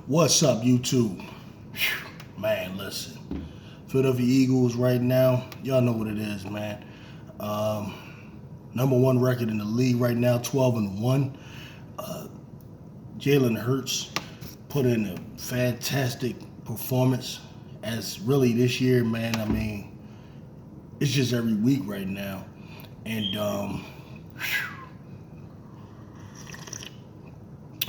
What's up, YouTube? Whew, man, listen. Philadelphia Eagles right now, y'all know what it is, man. Number one record in the league right now, 12-1. Jalen Hurts put in a fantastic performance as really this year, man. I mean, it's just every week right now. And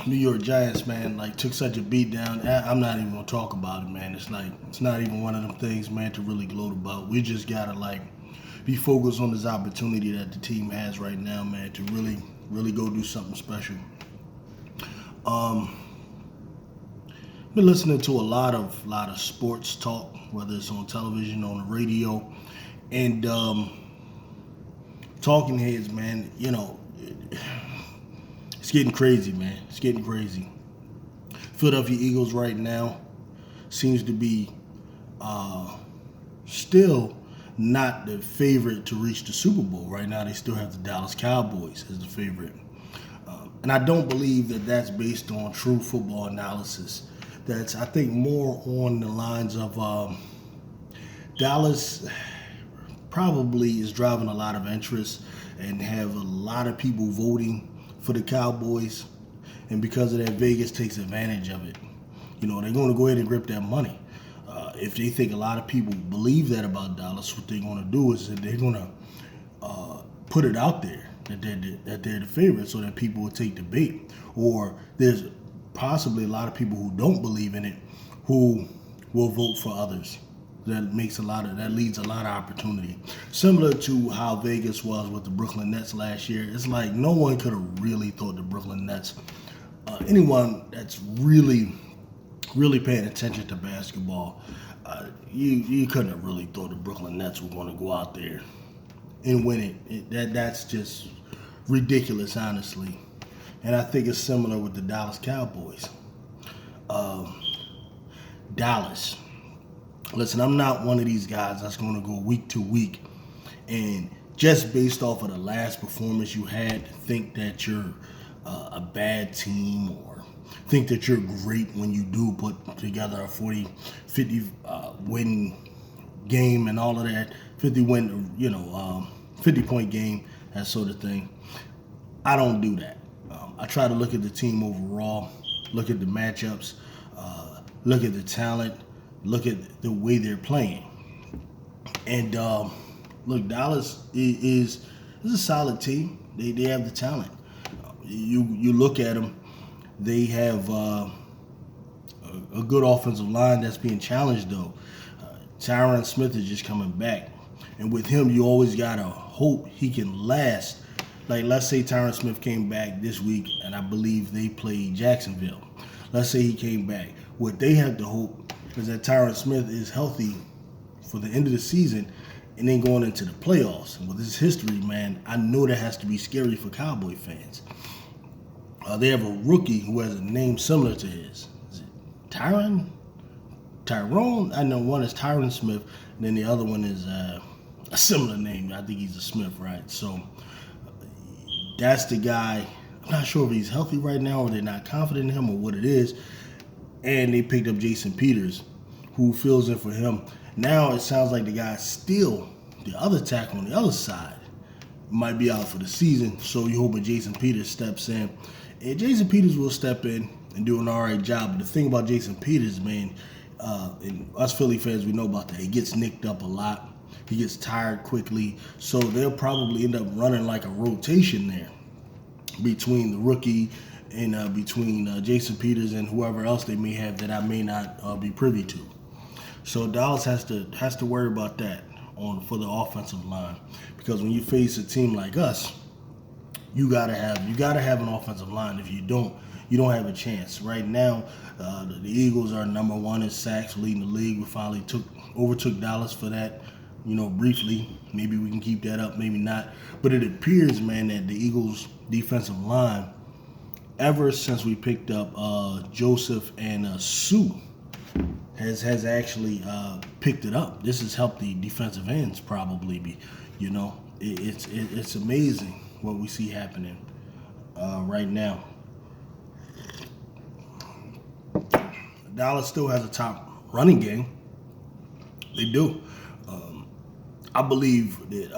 New York Giants, man, like took such a beat down. I'm not even gonna talk about it, man. It's not even one of them things, man, to really gloat about. We just gotta be focused on this opportunity that the team has right now, man, to really go do something special. Been listening to a lot of sports talk, whether it's on television, on the radio, and talking heads, man. You know, it's getting crazy, man. It's getting crazy. Philadelphia Eagles right now seems to be still not the favorite to reach the Super Bowl. Right now, they still have the Dallas Cowboys as the favorite. And I don't believe that that's based on true football analysis. That's, I think, more on the lines of Dallas probably is driving a lot of interest and have a lot of people voting for the Cowboys. And because of that, Vegas takes advantage of it. You know, they're going to go ahead and grip that money. If they think a lot of people believe that about Dallas, what they're going to do is that they're going to put it out there that they're the favorite, so that people will take the bait. Or there's possibly a lot of people who don't believe in it who will vote for others. That leads a lot of opportunity. Similar to how Vegas was with the Brooklyn Nets last year. It's like no one could have really thought the Brooklyn Nets, anyone that's really paying attention to basketball, you couldn't have really thought the Brooklyn Nets were going to go out there and win it. That's just ridiculous, honestly. And I think it's similar with the Dallas Cowboys. Dallas. Listen, I'm not one of these guys that's going to go week to week and just based off of the last performance you had, think that you're a bad team or think that you're great when you do put together a 40, 50 win game and all of that, 50-point game, that sort of thing. I don't do that. I try to look at the team overall, look at the matchups, look at the talent, look at the way they're playing. And look, Dallas is a solid team. They have the talent. You look at them, they have a good offensive line that's being challenged, though. Tyron Smith is just coming back. And with him, you always got to hope he can last. Like, let's say Tyron Smith came back this week, and I believe they played Jacksonville. Let's say he came back. What they have to hope is that Tyron Smith is healthy for the end of the season and then going into the playoffs. And with his history, man, I know that has to be scary for Cowboy fans. They have a rookie who has a name similar to his. Is it Tyrone? I know one is Tyron Smith, and then the other one is a similar name. I think he's a Smith, right? So that's the guy. I'm not sure if he's healthy right now or they're not confident in him or what it is. And they picked up Jason Peters, who fills in for him. Now it sounds like the guy still, the other tackle on the other side, might be out for the season. So you're hoping Jason Peters steps in. And Jason Peters will step in and do an all right job. But the thing about Jason Peters, man, and us Philly fans, we know about that. He gets nicked up a lot. He gets tired quickly. So they'll probably end up running like a rotation there between the rookie and between Jason Peters and whoever else they may have that I may not be privy to. So Dallas has to worry about that for the offensive line, because when you face a team like us, you gotta have an offensive line. If you don't have a chance. Right now, the Eagles are number one in sacks, leading the league. We finally overtook Dallas for that, briefly. Maybe we can keep that up, maybe not. But it appears, man, that the Eagles' defensive line, ever since we picked up Joseph and Sue, has actually picked it up. This has helped the defensive ends probably. It's amazing what we see happening right now. Dallas still has a top running game. They do. I believe that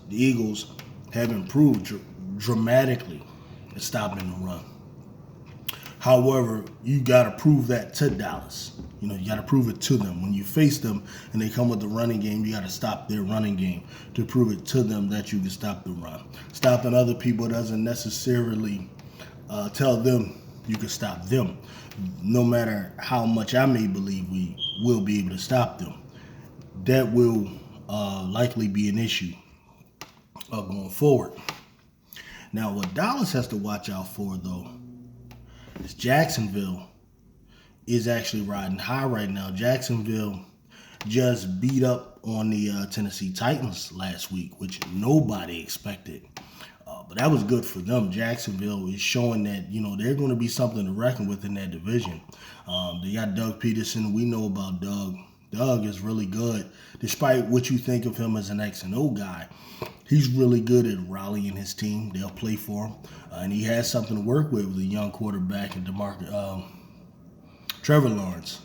the Eagles, have improved dramatically at stopping the run. However, you got to prove that to Dallas. You got to prove it to them. When you face them and they come with the running game, you got to stop their running game to prove it to them that you can stop the run. Stopping other people doesn't necessarily tell them you can stop them. No matter how much I may believe we will be able to stop them, that will likely be an issue going forward. Now, what Dallas has to watch out for, though, is Jacksonville is actually riding high right now. Jacksonville just beat up on the Tennessee Titans last week, which nobody expected. But that was good for them. Jacksonville is showing that, they're going to be something to reckon with in that division. They got Doug Peterson. We know about Doug. Doug is really good. Despite what you think of him as an X and O guy, he's really good at rallying his team. They'll play for him. And he has something to work with a young quarterback and Trevor Lawrence,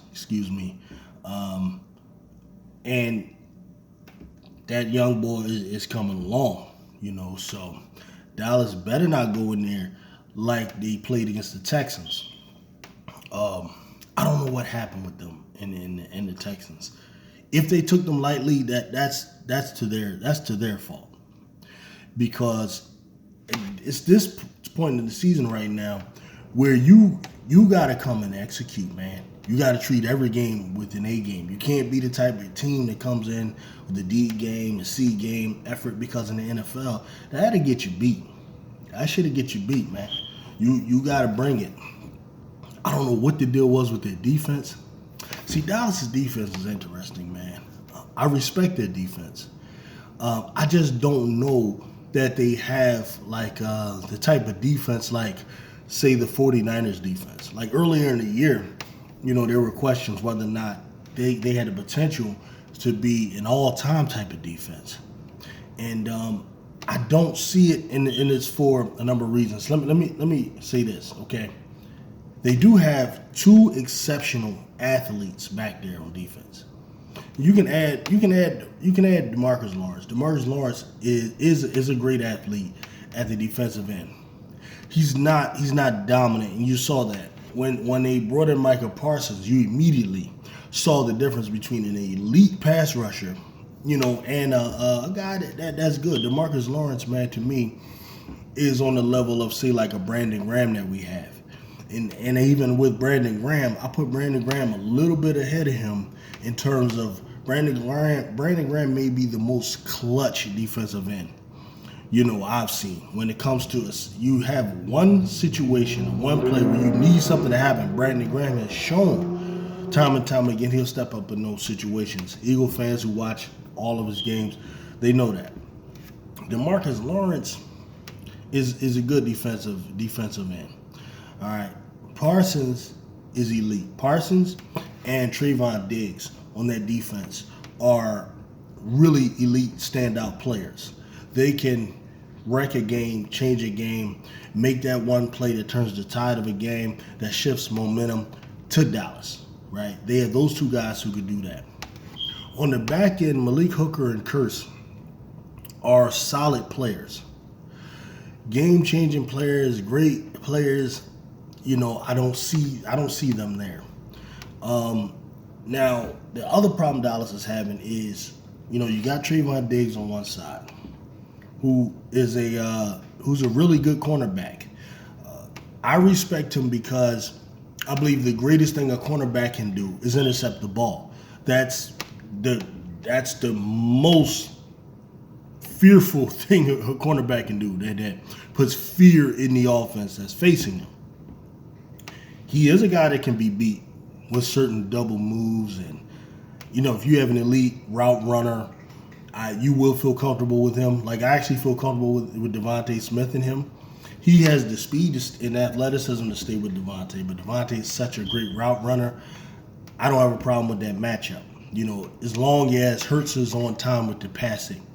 and that young boy is coming along, so Dallas better not go in there like they played against the Texans. I don't know what happened with them in the Texans. If they took them lightly, that's to their fault, because it's this point in the season right now where you got to come and execute, man. You got to treat every game with an A game. You can't be the type of team that comes in with the D game, the C game effort, because in the NFL, that'll get you beat. That should get you beat, man. You got to bring it. I don't know what the deal was with their defense. See, Dallas's defense is interesting, man. I respect their defense. I just don't know that they have the type of defense like, say, the 49ers defense. Like earlier in the year, there were questions whether or not they had the potential to be an all-time type of defense. And I don't see it, and it's for a number of reasons. Let me say this, okay? They do have two exceptional athletes back there on defense. You can add DeMarcus Lawrence. DeMarcus Lawrence is a great athlete at the defensive end. He's not dominant, and you saw that. When they brought in Micah Parsons, you immediately saw the difference between an elite pass rusher, and a guy that's good. DeMarcus Lawrence, man, to me, is on the level of, say, like a Brandon Graham that we have. And even with Brandon Graham, I put Brandon Graham a little bit ahead of him in terms of Brandon Graham may be the most clutch defensive end, I've seen. When it comes to us, you have one situation, one play where you need something to happen. Brandon Graham has shown time and time again he'll step up in those situations. Eagle fans who watch all of his games, they know that. DeMarcus Lawrence is a good defensive end. All right. Parsons is elite. Parsons and Trayvon Diggs on that defense are really elite standout players. They can wreck a game, change a game, make that one play that turns the tide of a game, that shifts momentum to Dallas, right? They have those two guys who could do that. On the back end, Malik Hooker and Curse are solid players. Game-changing players, great players. I don't see them there. Now, the other problem Dallas is having is, you got Trayvon Diggs on one side, who's a really good cornerback. I respect him because I believe the greatest thing a cornerback can do is intercept the ball. That's the most fearful thing a cornerback can do. That puts fear in the offense that's facing him. He is a guy that can be beat with certain double moves, and if you have an elite route runner, you will feel comfortable with him. Like, I actually feel comfortable with Devontae Smith and him. He has the speed and athleticism to stay with Devontae, but Devontae is such a great route runner. I don't have a problem with that matchup. As long as Hurts is on time with the passing.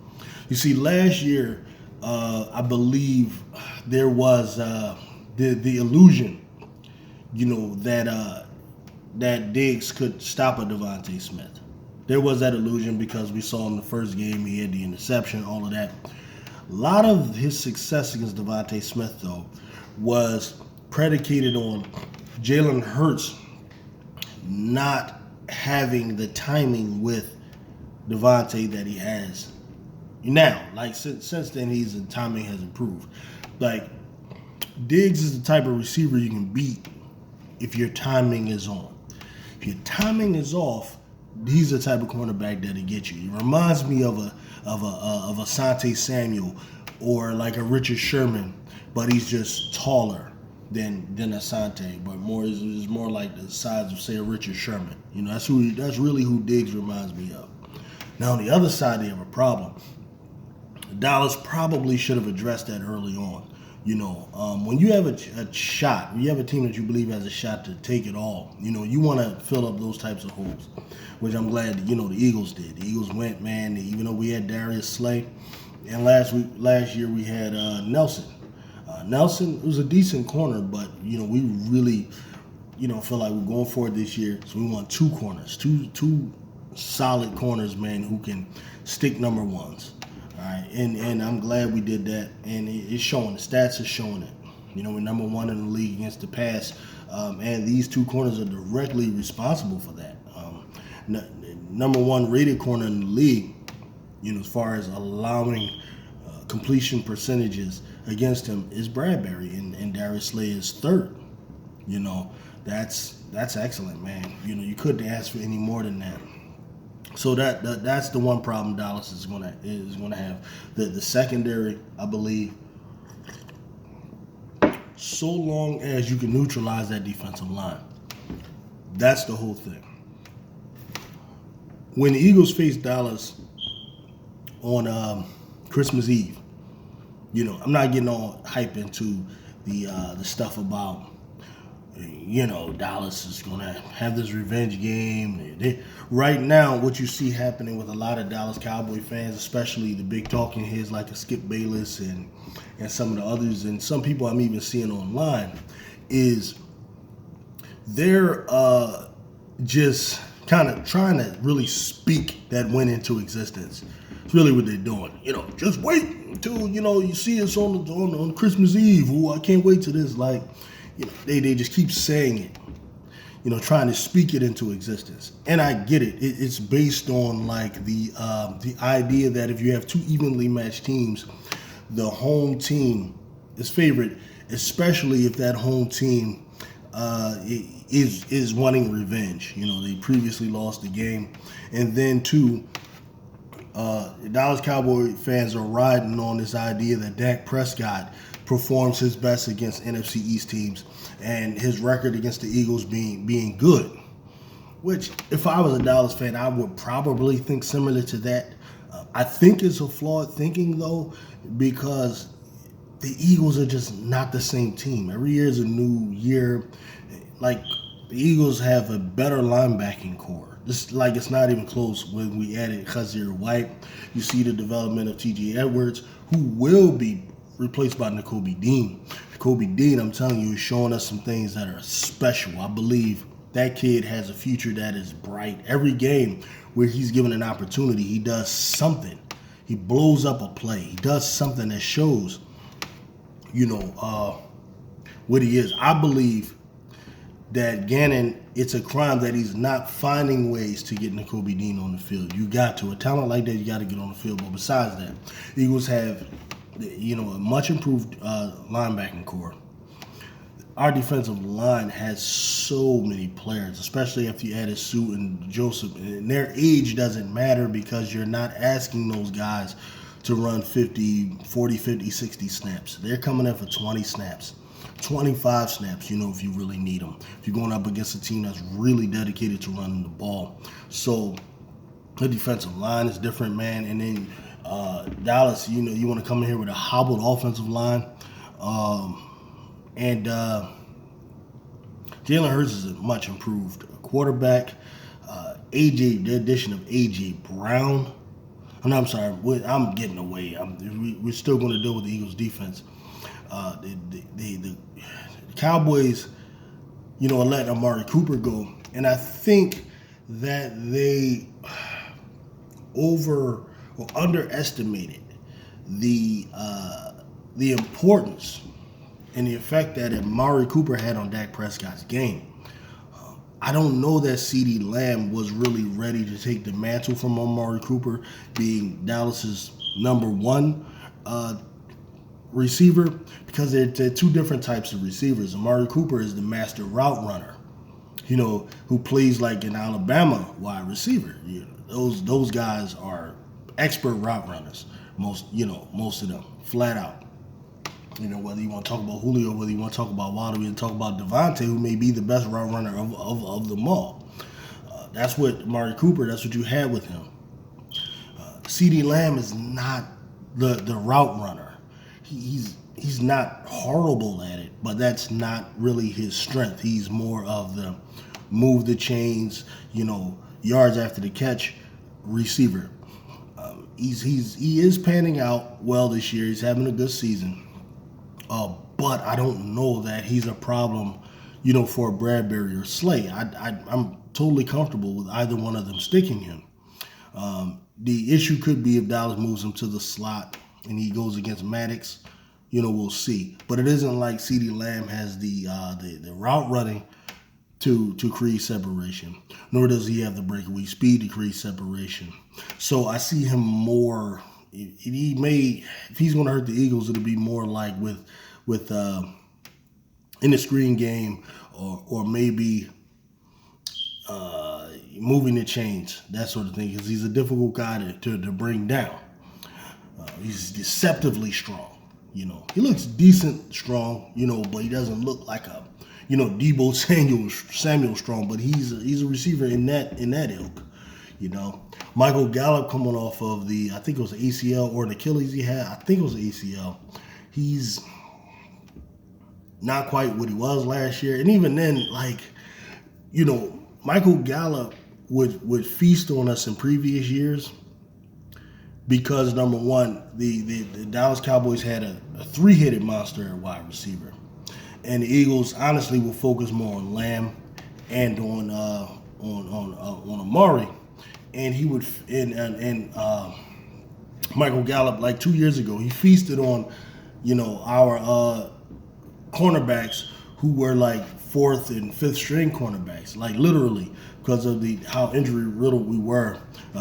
You see, last year, I believe there was the illusion, that that Diggs could stop a Devontae Smith. There was that illusion because we saw in the first game he had the interception, all of that. A lot of his success against Devontae Smith, though, was predicated on Jalen Hurts not having the timing with Devontae that he has now. Like since then, the timing has improved. Like Diggs is the type of receiver you can beat if your timing is on. If your timing is off, he's the type of cornerback that'll get you. It reminds me of a Asante Samuel or like a Richard Sherman, but he's just taller than Asante, but is more like the size of, say, a Richard Sherman. You know, that's really who Diggs reminds me of. Now on the other side, they have a problem. Dallas probably should have addressed that early on. You know, when you have a shot, when you have a team that you believe has a shot to take it all, you know, you want to fill up those types of holes, which I'm glad, the Eagles did. The Eagles went, man, even though we had Darius Slay, and last year we had Nelson. Nelson was a decent corner, but, you know, we really, feel like we're going for it this year, so we want two corners, two solid corners, man, who can stick number ones. All right, and I'm glad we did that, and it's showing. The stats are showing it. You know, we're number one in the league against the pass, and these two corners are directly responsible for that. Number one rated corner in the league, as far as allowing completion percentages against him is Bradbury, and Darius Slay is third. That's excellent, man. You couldn't ask for any more than that. So that's the one problem Dallas is gonna have. The secondary, I believe, so long as you can neutralize that defensive line. That's the whole thing. When the Eagles faced Dallas on Christmas Eve, I'm not getting all hype into the stuff about Dallas is going to have this revenge game. Right now, what you see happening with a lot of Dallas Cowboy fans, especially the big talking heads like a Skip Bayless and some of the others, and some people I'm even seeing online, is they're just kind of trying to really speak that win into existence. It's really what they're doing. Just wait until, you see us on Christmas Eve. Ooh, I can't wait to this. Like, they just keep saying it, trying to speak it into existence. And I get it. It's based on like the idea that if you have two evenly matched teams, the home team is favored, especially if that home team is wanting revenge. They previously lost the game, and then too, Dallas Cowboy fans are riding on this idea that Dak Prescott performs his best against NFC East teams, and his record against the Eagles being good. Which, if I was a Dallas fan, I would probably think similar to that. I think it's a flawed thinking, though, because the Eagles are just not the same team. Every year is a new year. Like, the Eagles have a better linebacking core. It's not even close. When we added Kazir White, you see the development of T.J. Edwards, who will be replaced by Nakobe Dean. Nakobe Dean, I'm telling you, is showing us some things that are special. I believe that kid has a future that is bright. Every game where he's given an opportunity, he does something. He blows up a play. He does something that shows, what he is. I believe that Gannon, it's a crime that he's not finding ways to get Nakobe Dean on the field. You got to. A talent like that, you got to get on the field. But besides that, Eagles have, a much improved linebacking core. Our defensive line has so many players, especially after you added Sue and Joseph. And their age doesn't matter because you're not asking those guys to run 40, 50, 60 snaps. They're coming in for 20 snaps. 25 snaps, if you really need them. If you're going up against a team that's really dedicated to running the ball. So the defensive line is different, man. And then Dallas, you want to come in here with a hobbled offensive line. And Jalen Hurts is a much improved quarterback. The addition of A.J. Brown. I'm sorry, I'm getting away. We're still going to deal with the Eagles' defense. The Cowboys, let Amari Cooper go. And I think that they over or underestimated the importance and the effect that Amari Cooper had on Dak Prescott's game. I don't know that CeeDee Lamb was really ready to take the mantle from Amari Cooper, being Dallas's number one receiver, because they're two different types of receivers. Amari Cooper is the master route runner, who plays like an Alabama wide receiver. Those guys are expert route runners. Most of them, flat out. Whether you want to talk about Julio, whether you want to talk about Waddle, and talk about Devontae, who may be the best route runner of them all. That's what Amari Cooper, that's what you had with him. CeeDee Lamb is not the route runner. He's not horrible at it, but that's not really his strength. He's more of the move the chains, yards after the catch receiver. He is panning out well this year. He's having a good season. But I don't know that he's a problem, for Bradbury or Slay. I'm totally comfortable with either one of them sticking him. The issue could be if Dallas moves him to the slot and he goes against Maddox. We'll see. But it isn't like CeeDee Lamb has the route running to create separation, nor does he have the breakaway speed to create separation. So I see him more. If he's going to hurt the Eagles, it'll be more like with in the screen game or maybe moving the chains, that sort of thing, because he's a difficult guy to bring down. He's deceptively strong. He looks decent strong, but he doesn't look like a Debo Samuel strong, but he's a receiver in that ilk. Michael Gallup coming off of I think it was an ACL or an Achilles he had. I think it was an ACL. He's not quite what he was last year. And even then, Michael Gallup would feast on us in previous years because, number one, the Dallas Cowboys had a three-headed monster at wide receiver. And the Eagles, honestly, will focus more on Lamb and on Amari. And he would Michael Gallup, like 2 years ago, he feasted on our cornerbacks who were like fourth and fifth string cornerbacks, like literally, because of how injury riddled we were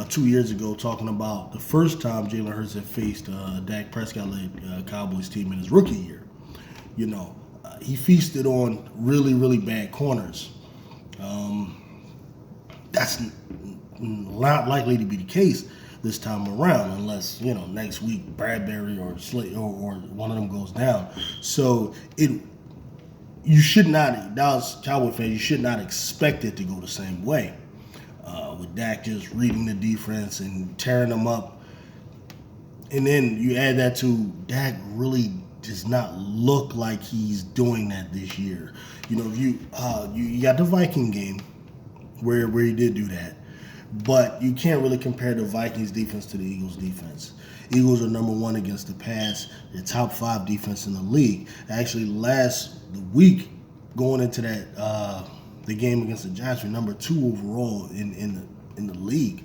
2 years ago, talking about the first time Jalen Hurts had faced Dak Prescott-led Cowboys team in his rookie year. He feasted on really, really bad corners. That's not likely to be the case this time around, unless next week Bradbury or Slay or one of them goes down. So you should not, Dallas Cowboy fans, you should not expect it to go the same way. With Dak just reading the defense and tearing them up, and then you add that to Dak really does not look like he's doing that this year. You got the Viking game where he did do that, but you can't really compare the Vikings defense to the Eagles defense. Eagles are number one against the pass. They're top 5 defense in the league. Actually, the week going into that the game against the Giants, we're number 2 overall in the league.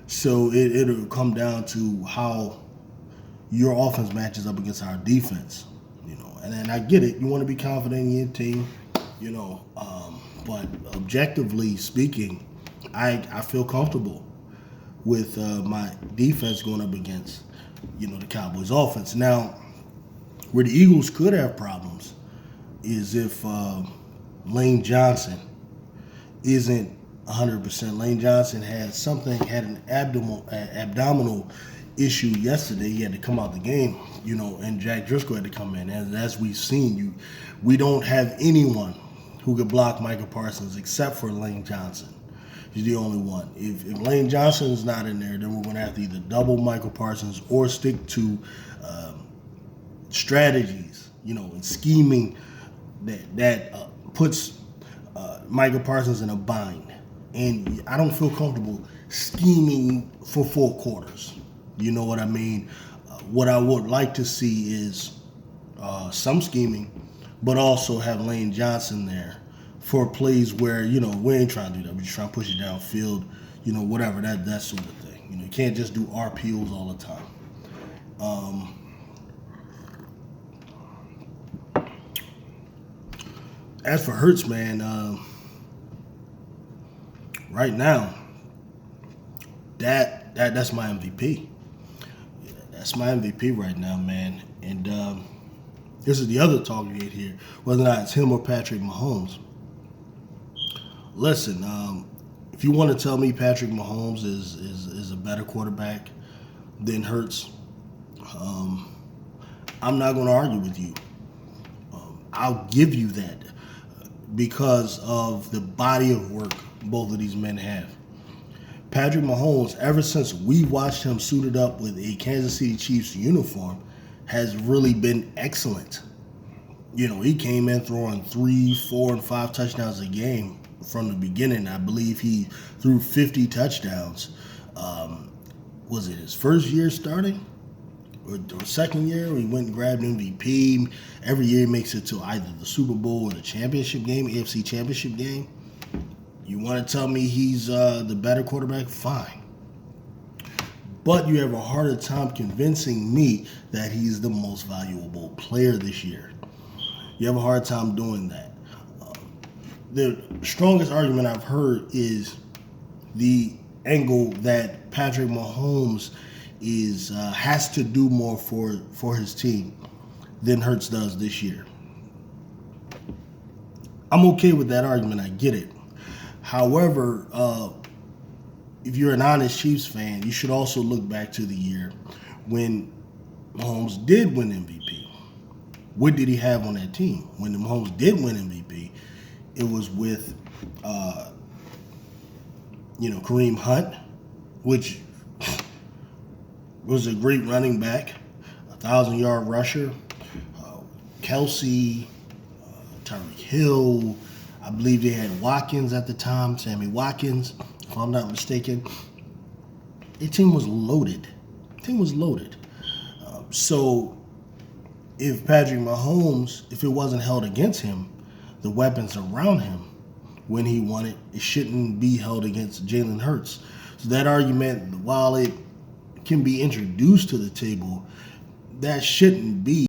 So it'll come down to how your offense matches up against our defense, and then I get it. You want to be confident in your team, but objectively speaking, I feel comfortable with my defense going up against, the Cowboys offense. Now, where the Eagles could have problems is if Lane Johnson isn't 100%. Lane Johnson had an abdominal issue yesterday. He had to come out the game, and Jack Driscoll had to come in. And as we've seen, we don't have anyone who could block Micah Parsons except for Lane Johnson. He's the only one. If Lane Johnson is not in there, then we're going to have to either double Michael Parsons or stick to strategies, and scheming that puts Michael Parsons in a bind. And I don't feel comfortable scheming for 4 quarters. You know what I mean? What I would like to see is some scheming, but also have Lane Johnson there for plays where, we ain't trying to do that. We're just trying to push it downfield, whatever, that sort of thing. You can't just do RPOs all the time. As for Hurts, man, right now, that's my MVP. That's my MVP right now, man. And this is the other talk we get here, whether or not it's him or Patrick Mahomes. Listen, if you want to tell me Patrick Mahomes is a better quarterback than Hurts, I'm not going to argue with you. I'll give you that because of the body of work both of these men have. Patrick Mahomes, ever since we watched him suited up with a Kansas City Chiefs uniform, has really been excellent. He came in throwing 3, 4, and 5 touchdowns a game from the beginning. I believe he threw 50 touchdowns. Was it his first year starting? Or second year? He went and grabbed MVP. Every year he makes it to either the Super Bowl or the championship game, AFC championship game. You want to tell me he's the better quarterback? Fine. But you have a harder time convincing me that he's the most valuable player this year. You have a hard time doing that. The strongest argument I've heard is the angle that Patrick Mahomes has to do more for his team than Hurts does this year. I'm okay with that argument. I get it. However, if you're an honest Chiefs fan, you should also look back to the year when Mahomes did win MVP. What did he have on that team? When Mahomes did win MVP, it was with, Kareem Hunt, which was a great running back, 1,000-yard rusher, Kelsey, Tyreek Hill. I believe they had Watkins at the time, Sammy Watkins, if I'm not mistaken. The team was loaded. So if Patrick Mahomes, if it wasn't held against him, the weapons around him when he won it, it shouldn't be held against Jalen Hurts. So that argument, while it can be introduced to the table, that shouldn't be